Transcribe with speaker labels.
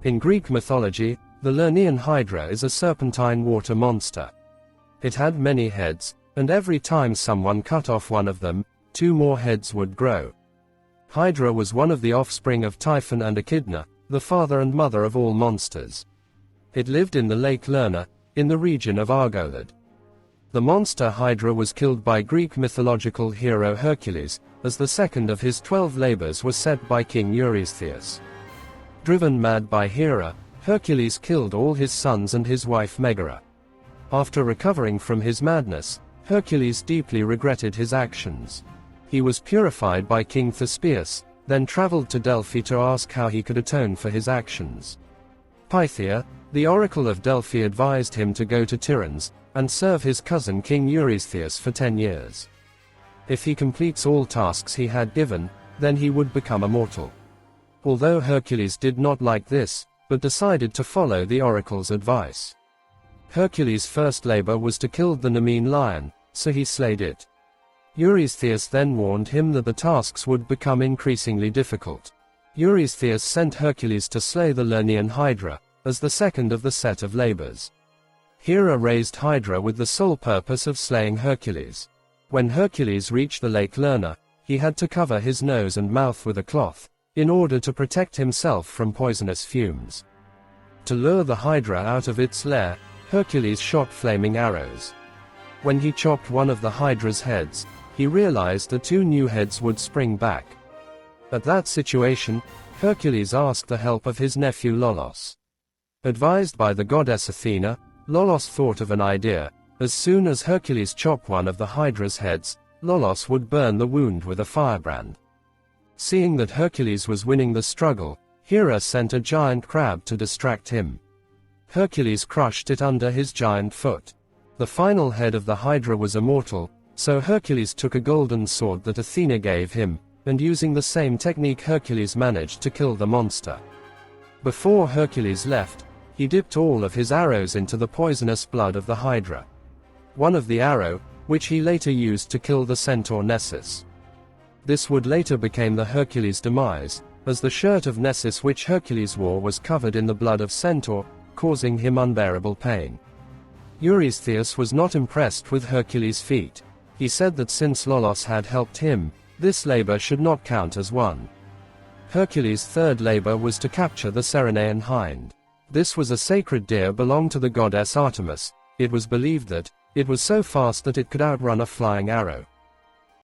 Speaker 1: In Greek mythology, the Lernaean Hydra is a serpentine water monster. It had many heads, and every time someone cut off one of them, 2 more heads would grow. Hydra was one of the offspring of Typhon and Echidna, the father and mother of all monsters. It lived in the Lake Lerna, in the region of Argolid. The monster Hydra was killed by Greek mythological hero Hercules, as the second of his 12 labors was set by King Eurystheus. Driven mad by Hera, Hercules killed all his sons and his wife Megara. After recovering from his madness, Hercules deeply regretted his actions. He was purified by King Thespius, then traveled to Delphi to ask how he could atone for his actions. Pythia, the oracle of Delphi, advised him to go to Tiryns, and serve his cousin King Eurystheus for 10 years. If he completes all tasks he had given, then he would become immortal. Although Hercules did not like this, but decided to follow the oracle's advice. Hercules' first labor was to kill the Nemean lion, so he slayed it. Eurystheus then warned him that the tasks would become increasingly difficult. Eurystheus sent Hercules to slay the Lernaean Hydra, as the second of the set of labors. Hera raised Hydra with the sole purpose of slaying Hercules. When Hercules reached the Lake Lerna, he had to cover his nose and mouth with a cloth, in order to protect himself from poisonous fumes. To lure the Hydra out of its lair, Hercules shot flaming arrows. When he chopped one of the Hydra's heads, he realized that 2 new heads would spring back. At that situation, Hercules asked the help of his nephew Lolos. Advised by the goddess Athena, Lolos thought of an idea. As soon as Hercules chopped one of the Hydra's heads, Lolos would burn the wound with a firebrand. Seeing that Hercules was winning the struggle, Hera sent a giant crab to distract him. Hercules crushed it under his giant foot. The final head of the Hydra was immortal, so Hercules took a golden sword that Athena gave him, and using the same technique Hercules managed to kill the monster. Before Hercules left, he dipped all of his arrows into the poisonous blood of the Hydra. One of the arrow, which he later used to kill the centaur Nessus. This would later become the Hercules' demise, as the shirt of Nessus which Hercules wore was covered in the blood of centaur, causing him unbearable pain. Eurystheus was not impressed with Hercules' feat. He said that since Lolos had helped him, this labor should not count as one. Hercules' third labor was to capture the Lernaean hind. This was a sacred deer belonged to the goddess Artemis. It was believed that it was so fast that it could outrun a flying arrow.